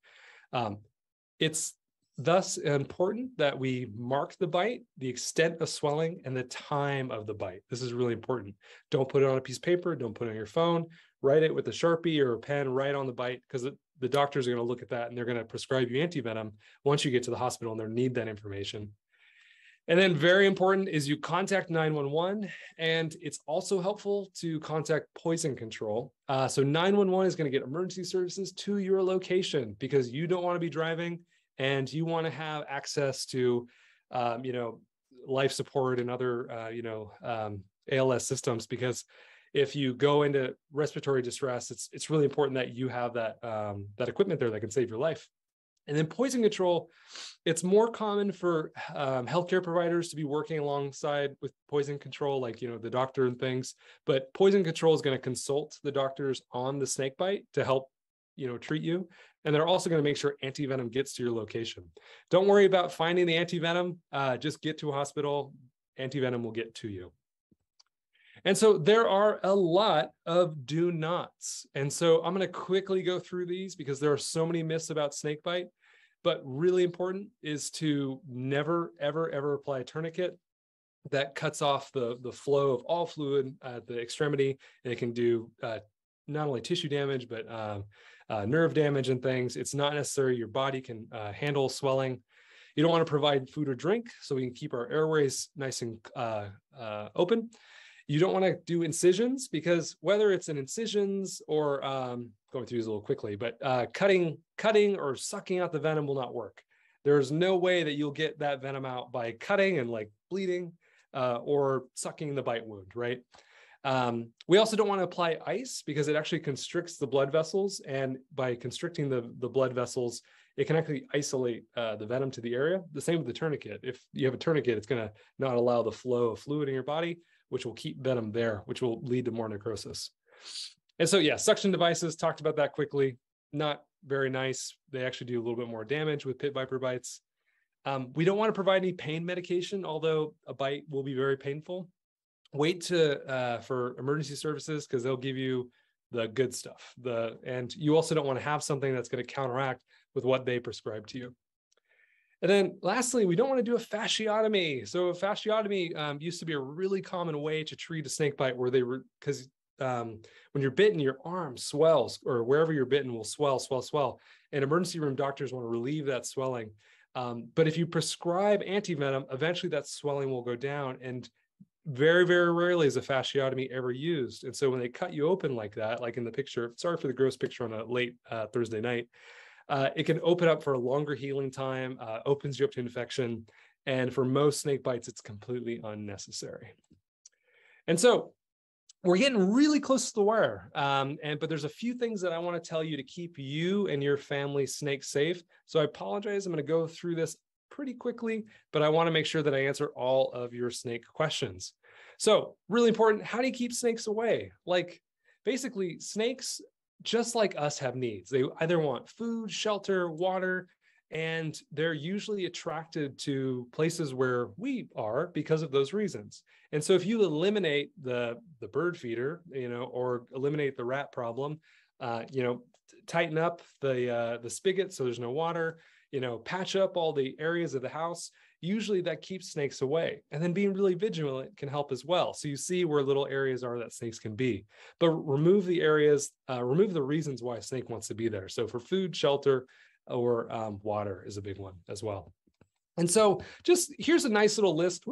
B: It's thus important that we mark the bite, the extent of swelling, and the time of the bite. This is really important. Don't put it on a piece of paper. Don't put it on your phone. Write it with a Sharpie or a pen right on the bite, because the doctors are going to look at that and they're going to prescribe you antivenom once you get to the hospital, and they'll need that information. And then very important is you contact 911, and it's also helpful to contact poison control. So 911 is going to get emergency services to your location, because you don't want to be driving, and you want to have access to, life support and other, ALS systems, because if you go into respiratory distress, it's really important that you have that equipment there that can save your life. And then poison control, it's more common for healthcare providers to be working alongside with poison control, like, the doctor and things. But poison control is going to consult the doctors on the snake bite to help, treat you. And they're also going to make sure antivenom gets to your location. Don't worry about finding the antivenom. Just get to a hospital. Antivenom will get to you. And so there are a lot of do nots. And so I'm going to quickly go through these, because there are so many myths about snake bite. But really important is to never, ever, ever apply a tourniquet. That cuts off the flow of all fluid at the extremity, and it can do not only tissue damage, but nerve damage and things. It's not necessary. Your body can handle swelling. You don't want to provide food or drink, so we can keep our airways nice and open. You don't want to do incisions, because whether it's in incisions or going through these a little quickly, but cutting or sucking out the venom will not work. There's no way that you'll get that venom out by cutting and like bleeding or sucking the bite wound, right? We also don't want to apply ice, because it actually constricts the blood vessels, and by constricting the blood vessels, it can actually isolate the venom to the area. The same with the tourniquet. If you have a tourniquet, it's going to not allow the flow of fluid in your body, which will keep venom there, which will lead to more necrosis. And so, yeah, suction devices, talked about that quickly. Not very nice. They actually do a little bit more damage with pit viper bites. We don't want to provide any pain medication, although a bite will be very painful. Wait for emergency services, because they'll give you the good stuff. And you also don't want to have something that's going to counteract with what they prescribe to you. And then lastly, we don't want to do a fasciotomy. So a fasciotomy used to be a really common way to treat a snake bite, where because when you're bitten, your arm swells, or wherever you're bitten will swell. And emergency room doctors want to relieve that swelling. But if you prescribe antivenom, eventually that swelling will go down, and very, very rarely is a fasciotomy ever used. And so when they cut you open like that, like in the picture, sorry for the gross picture on a late Thursday night, it can open up for a longer healing time, opens you up to infection. And for most snake bites, it's completely unnecessary. And so we're getting really close to the wire. But there's a few things that I want to tell you to keep you and your family snake safe. So I apologize. I'm going to go through this pretty quickly, but I want to make sure that I answer all of your snake questions. So really important. How do you keep snakes away? Like basically snakes, just like us, have needs. They either want food, shelter, water, and they're usually attracted to places where we are because of those reasons. And so if you eliminate the bird feeder, or eliminate the rat problem, tighten up the spigot so there's no water, patch up all the areas of the house, usually that keeps snakes away. And then being really vigilant can help as well. So you see where little areas are that snakes can be, but remove the areas, remove the reasons why a snake wants to be there. So for food, shelter, or water is a big one as well. And so just here's a nice little list,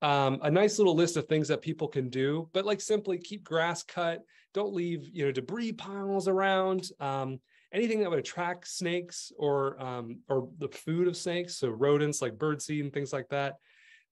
B: a nice little list of things that people can do, but like simply keep grass cut, don't leave, debris piles around, anything that would attract snakes or the food of snakes, so rodents like birdseed and things like that.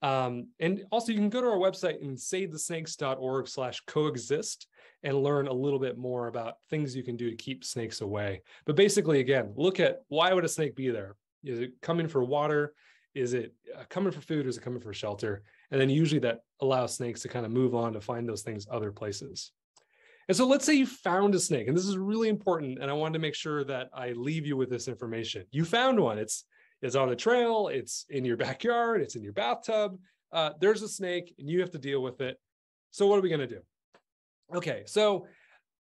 B: And also you can go to our website and savethesnakes.org/coexist and learn a little bit more about things you can do to keep snakes away. But basically, again, look at why would a snake be there? Is it coming for water? Is it coming for food? Or is it coming for shelter? And then usually that allows snakes to kind of move on to find those things other places. And so let's say you found a snake, and this is really important, and I wanted to make sure that I leave you with this information. You found one. It's on a trail. It's in your backyard. It's in your bathtub. There's a snake, and you have to deal with it. So what are we going to do? Okay, so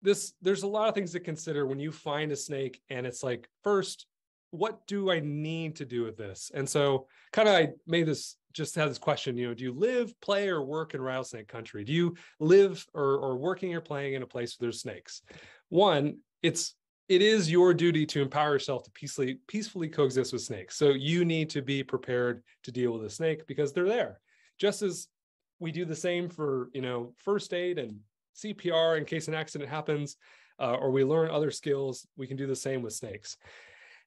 B: there's a lot of things to consider when you find a snake, and it's like, first, what do I need to do with this? And so kind of I made this, just had this question, do you live, play, or work in rattlesnake country? Do you live or working or playing in a place where there's snakes? One, it is your duty to empower yourself to peacefully coexist with snakes. So you need to be prepared to deal with a snake because they're there. Just as we do the same for, first aid and CPR in case an accident happens, or we learn other skills, we can do the same with snakes.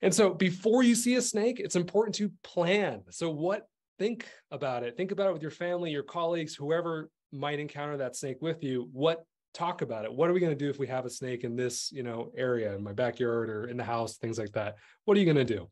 B: And so before you see a snake, it's important to plan. So think about it. Think about it with your family, your colleagues, whoever might encounter that snake with you. Talk about it. What are we going to do if we have a snake in this, area in my backyard or in the house, things like that? What are you going to do?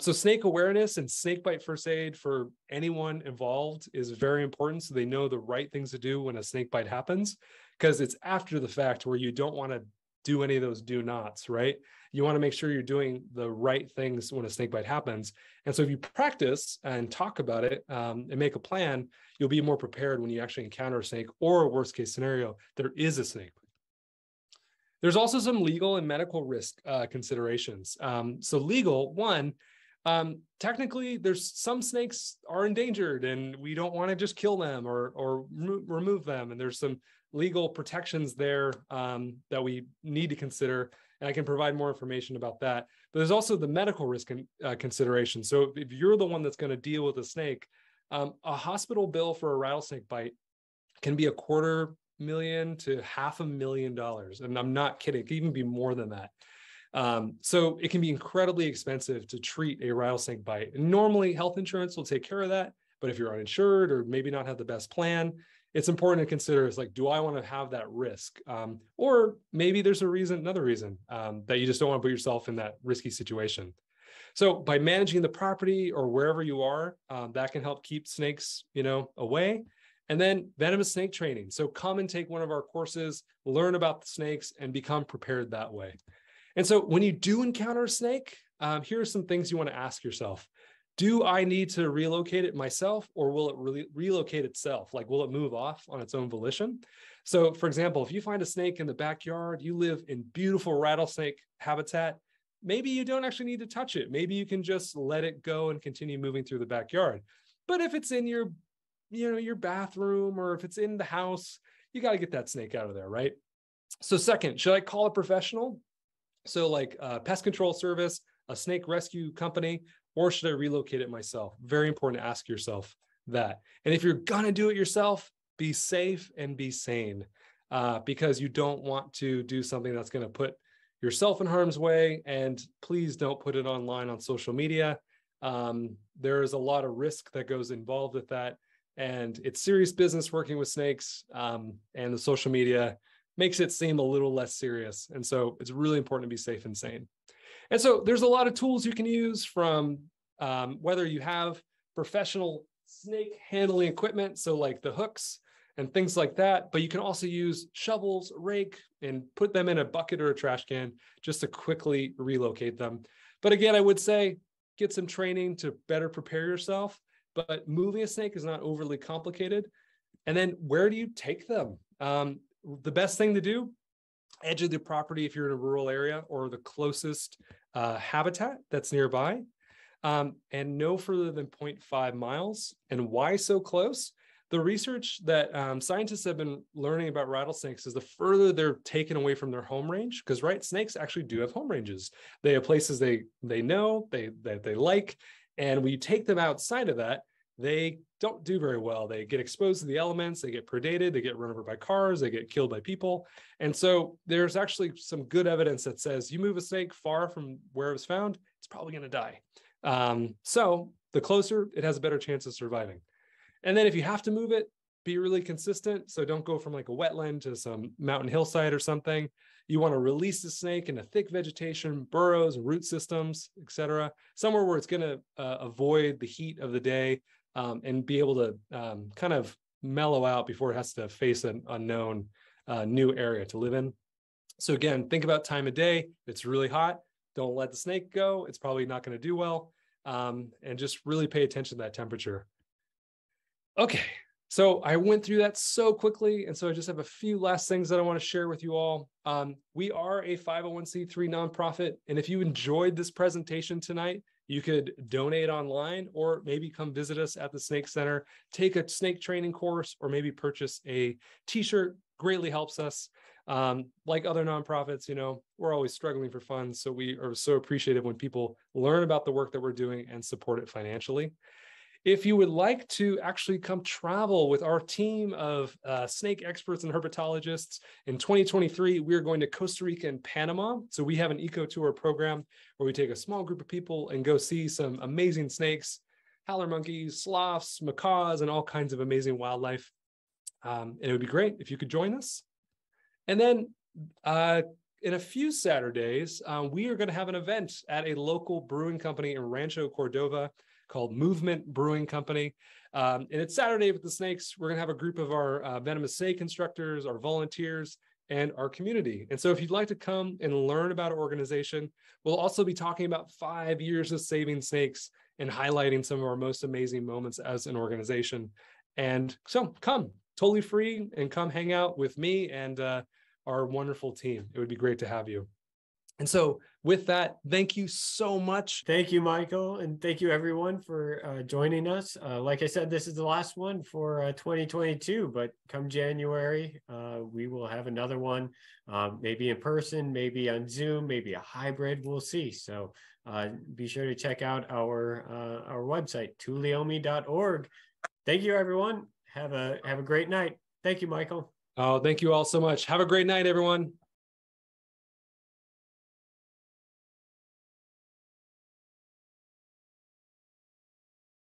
B: So snake awareness and snake bite first aid for anyone involved is very important. So they know the right things to do when a snake bite happens, because it's after the fact where you don't want to do any of those do nots, right? You want to make sure you're doing the right things when a snake bite happens. And so if you practice and talk about it and make a plan, you'll be more prepared when you actually encounter a snake, or worst case scenario, there is a snake. There's also some legal and medical risk considerations. So legal, one, Technically, there's some snakes are endangered and we don't want to just kill them or remove them. And there's some legal protections there that we need to consider. And I can provide more information about that. But there's also the medical risk consideration. So if you're the one that's going to deal with a snake, a hospital bill for a rattlesnake bite can be $250,000 to $500,000. And I'm not kidding, it can even be more than that. So it can be incredibly expensive to treat a rattlesnake bite. And normally health insurance will take care of that. But if you're uninsured or maybe not have the best plan, it's important to consider is like, do I want to have that risk? Or maybe there's another reason that you just don't want to put yourself in that risky situation. So by managing the property or wherever you are, that can help keep snakes, away. And then venomous snake training. So come and take one of our courses, learn about the snakes and become prepared that way. And so when you do encounter a snake, here are some things you want to ask yourself. Do I need to relocate it myself or will it really relocate itself? Like, will it move off on its own volition? So for example, if you find a snake in the backyard, you live in beautiful rattlesnake habitat, maybe you don't actually need to touch it. Maybe you can just let it go and continue moving through the backyard. But if it's in your bathroom or if it's in the house, you got to get that snake out of there, right? So second, should I call a professional? So like a pest control service, a snake rescue company, or should I relocate it myself? Very important to ask yourself that. And if you're going to do it yourself, be safe and be sane because you don't want to do something that's going to put yourself in harm's way. And please don't put it online on social media. There is a lot of risk that goes involved with that. And it's serious business working with snakes, and the social media makes it seem a little less serious. And so it's really important to be safe and sane. And so there's a lot of tools you can use from whether you have professional snake handling equipment, so like the hooks and things like that, but you can also use shovels, rake, and put them in a bucket or a trash can just to quickly relocate them. But again, I would say get some training to better prepare yourself, but moving a snake is not overly complicated. And then where do you take them? The best thing to do, edge of the property if you're in a rural area or the closest habitat that's nearby, and no further than 0.5 miles. And why so close? The research that scientists have been learning about rattlesnakes is the further they're taken away from their home range, because snakes actually do have home ranges. They have places they know, that they like, and when you take them outside of that, they don't do very well. They get exposed to the elements, they get predated, they get run over by cars, they get killed by people. And so there's actually some good evidence that says you move a snake far from where it was found, it's probably going to die. So the closer, it has a better chance of surviving. And then if you have to move it, be really consistent. So don't go from like a wetland to some mountain hillside or something. You want to release the snake into thick vegetation, burrows, root systems, etc. Somewhere where it's going to avoid the heat of the day and be able to kind of mellow out before it has to face an unknown new area to live in. So again, think about time of day. If it's really hot, don't let the snake go. It's probably not going to do well. And just really pay attention to that temperature. Okay, so I went through that so quickly. And so I just have a few last things that I want to share with you all. We are a 501c3 nonprofit. And if you enjoyed this presentation tonight, you could donate online or maybe come visit us at the Snake Center, take a snake training course, or maybe purchase a t-shirt. Greatly helps us. Like other nonprofits, we're always struggling for funds. So we are so appreciative when people learn about the work that we're doing and support it financially. If you would like to actually come travel with our team of snake experts and herpetologists, in 2023, we're going to Costa Rica and Panama. So we have an eco tour program where we take a small group of people and go see some amazing snakes, howler monkeys, sloths, macaws, and all kinds of amazing wildlife. And it would be great if you could join us. And then in a few Saturdays, we are going to have an event at a local brewing company in Rancho Cordova called Movement Brewing Company. And it's Saturday with the snakes. We're going to have a group of our venomous snake instructors, our volunteers, and our community. And so if you'd like to come and learn about our organization, we'll also be talking about 5 years of saving snakes and highlighting some of our most amazing moments as an organization. And so come, totally free, and come hang out with me and our wonderful team. It would be great to have you. And so with that, thank you so much.
A: Thank you, Michael. And thank you everyone for joining us. Like I said, this is the last one for 2022, but come January, we will have another one, maybe in person, maybe on Zoom, maybe a hybrid, we'll see. So be sure to check out our website, tuleyome.org. Thank you, everyone. Have a great night. Thank you, Michael.
B: Oh, thank you all so much. Have a great night, everyone.